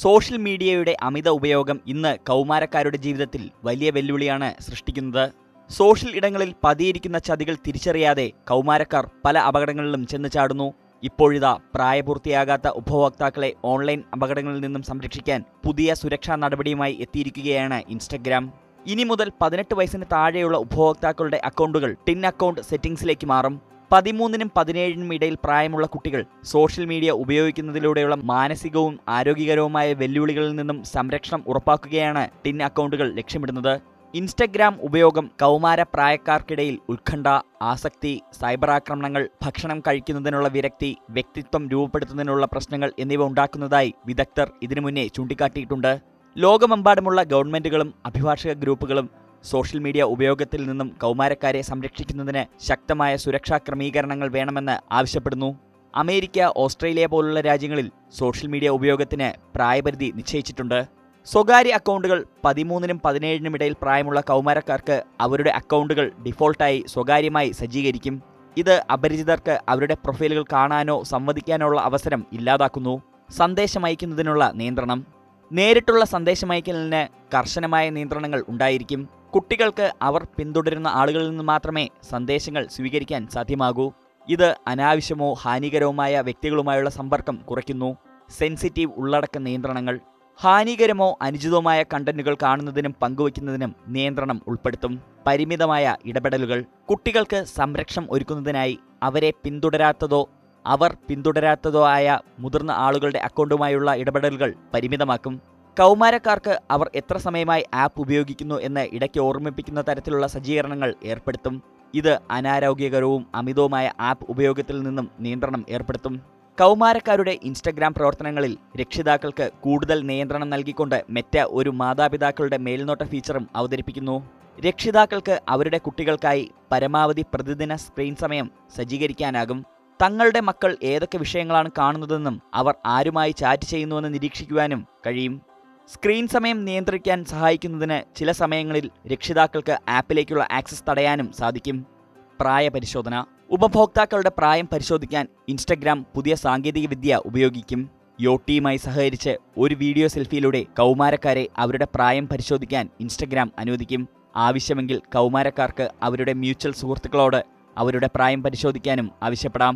Social മീഡിയയുടെ അമിത ഉപയോഗം ഇന്ന് കൗമാരക്കാരുടെ ജീവിതത്തിൽ വലിയ വെല്ലുവിളിയാണ് സൃഷ്ടിക്കുന്നത്. സോഷ്യൽ ഇടങ്ങളിൽ പതിയിരിക്കുന്ന ചതികൾ തിരിച്ചറിയാതെ കൗമാരക്കാർ പല അപകടങ്ങളിലും ചെന്ന് ചാടുന്നു. ഇപ്പോഴിതാ പ്രായപൂർത്തിയാകാത്ത ഉപഭോക്താക്കളെ ഓൺലൈൻ അപകടങ്ങളിൽ നിന്നും സംരക്ഷിക്കാൻ പുതിയ സുരക്ഷാ നടപടിയുമായി എത്തിയിരിക്കുകയാണ് ഇൻസ്റ്റഗ്രാം. ഇനി മുതൽ 18 വയസ്സിന് താഴെയുള്ള ഉപഭോക്താക്കളുടെ അക്കൗണ്ടുകൾ ടിൻ അക്കൗണ്ട് സെറ്റിംഗ്സിലേക്ക് മാറും. 13നും 17നും ഇടയിൽ പ്രായമുള്ള കുട്ടികൾ സോഷ്യൽ മീഡിയ ഉപയോഗിക്കുന്നതിലൂടെയുള്ള മാനസികവും ആരോഗ്യകരവുമായ വെല്ലുവിളികളിൽ നിന്നും സംരക്ഷണം ഉറപ്പാക്കുകയാണ് ടിൻ അക്കൗണ്ടുകൾ ലക്ഷ്യമിടുന്നത്. ഇൻസ്റ്റഗ്രാം ഉപയോഗം കൗമാര പ്രായക്കാർക്കിടയിൽ ഉത്കണ്ഠ, ആസക്തി, സൈബർ ആക്രമണങ്ങൾ, ഭക്ഷണം കഴിക്കുന്നതിനുള്ള വിരക്തി, വ്യക്തിത്വം രൂപപ്പെടുത്തുന്നതിനുള്ള പ്രശ്നങ്ങൾ എന്നിവ ഉണ്ടാക്കുന്നതായി വിദഗ്ധർ ഇതിനു മുന്നേ ചൂണ്ടിക്കാട്ടിയിട്ടുണ്ട്. ലോകമെമ്പാടുമുള്ള ഗവൺമെന്റുകളും അഭിഭാഷക ഗ്രൂപ്പുകളും സോഷ്യൽ മീഡിയ ഉപയോഗത്തിൽ നിന്നും കൗമാരക്കാരെ സംരക്ഷിക്കുന്നതിന് ശക്തമായ സുരക്ഷാ ക്രമീകരണങ്ങൾ വേണമെന്ന് ആവശ്യപ്പെടുന്നു. അമേരിക്ക, ഓസ്ട്രേലിയ പോലുള്ള രാജ്യങ്ങളിൽ സോഷ്യൽ മീഡിയ ഉപയോഗത്തിന് പ്രായപരിധി നിശ്ചയിച്ചിട്ടുണ്ട്. സ്വകാര്യ അക്കൗണ്ടുകൾ 13നും 17നും ഇടയിൽ പ്രായമുള്ള കൗമാരക്കാർക്ക് അവരുടെ അക്കൗണ്ടുകൾ ഡിഫോൾട്ടായി സ്വകാര്യമായി സജ്ജീകരിക്കും. ഇത് അപരിചിതർക്ക് അവരുടെ പ്രൊഫൈലുകൾ കാണാനോ സംവദിക്കാനോ ഉള്ള അവസരം ഇല്ലാതാക്കുന്നു. സന്ദേശമയക്കുന്നതിനുള്ള നിയന്ത്രണം. നേരിട്ടുള്ള സന്ദേശമയക്കലിന് കർശനമായ നിയന്ത്രണങ്ങൾ ഉണ്ടായിരിക്കും. കുട്ടികൾക്ക് അവർ പിന്തുടരുന്ന ആളുകളിൽ നിന്ന് മാത്രമേ സന്ദേശങ്ങൾ സ്വീകരിക്കാൻ സാധ്യമാകൂ. ഇത് അനാവശ്യമോ ഹാനികരവുമായ വ്യക്തികളുമായുള്ള സമ്പർക്കം കുറയ്ക്കുന്നു. സെൻസിറ്റീവ് ഉള്ളടക്ക നിയന്ത്രണങ്ങൾ. ഹാനികരമോ അനുചിതവുമായ കണ്ടന്റുകൾ കാണുന്നതിനും പങ്കുവയ്ക്കുന്നതിനും നിയന്ത്രണം ഉൾപ്പെടുത്തും. പരിമിതമായ ഇടപെടലുകൾ. കുട്ടികൾക്ക് സംരക്ഷണം ഒരുക്കുന്നതിനായി അവർ പിന്തുടരാത്തതോ ആയ മുതിർന്ന ആളുകളുടെ അക്കൗണ്ടുമായുള്ള ഇടപെടലുകൾ പരിമിതമാക്കും. കൗമാരക്കാർക്ക് അവർ എത്ര സമയമായി ആപ്പ് ഉപയോഗിക്കുന്നു എന്ന് ഇടയ്ക്ക് ഓർമ്മിപ്പിക്കുന്ന തരത്തിലുള്ള സജ്ജീകരണങ്ങൾ ഏർപ്പെടുത്തും. ഇത് അനാരോഗ്യകരവും അമിതവുമായ ആപ്പ് ഉപയോഗത്തിൽ നിന്നും നിയന്ത്രണം ഏർപ്പെടുത്തും. കൗമാരക്കാരുടെ ഇൻസ്റ്റഗ്രാം പ്രവർത്തനങ്ങളിൽ രക്ഷിതാക്കൾക്ക് കൂടുതൽ നിയന്ത്രണം നൽകിക്കൊണ്ട് മെറ്റ ഒരു മാതാപിതാക്കളുടെ മേൽനോട്ട ഫീച്ചറും അവതരിപ്പിക്കുന്നു. രക്ഷിതാക്കൾക്ക് അവരുടെ കുട്ടികൾക്കായി പരമാവധി പ്രതിദിന സ്ക്രീൻ സമയം സജ്ജീകരിക്കാനാകും. തങ്ങളുടെ മക്കൾ ഏതൊക്കെ വിഷയങ്ങളാണ് കാണുന്നതെന്നും അവർ ആരുമായി ചാറ്റ് ചെയ്യുന്നുവെന്ന് നിരീക്ഷിക്കുവാനും കഴിയും. സ്ക്രീൻ സമയം നിയന്ത്രിക്കാൻ സഹായിക്കുന്നതിന് ചില സമയങ്ങളിൽ രക്ഷിതാക്കൾക്ക് ആപ്പിലേക്കുള്ള ആക്സസ് തടയാനും സാധിക്കും. പ്രായപരിശോധന. ഉപഭോക്താക്കളുടെ പ്രായം പരിശോധിക്കാൻ ഇൻസ്റ്റഗ്രാം പുതിയ സാങ്കേതികവിദ്യ ഉപയോഗിക്കും. യോട്ടിയുമായി സഹകരിച്ച് ഒരു വീഡിയോ സെൽഫിയിലൂടെ കൗമാരക്കാരെ അവരുടെ പ്രായം പരിശോധിക്കാൻ ഇൻസ്റ്റഗ്രാം അനുവദിക്കും. ആവശ്യമെങ്കിൽ കൗമാരക്കാർക്ക് അവരുടെ മ്യൂച്വൽ സുഹൃത്തുക്കളോട് അവരുടെ പ്രായം പരിശോധിക്കാനും ആവശ്യപ്പെടാം.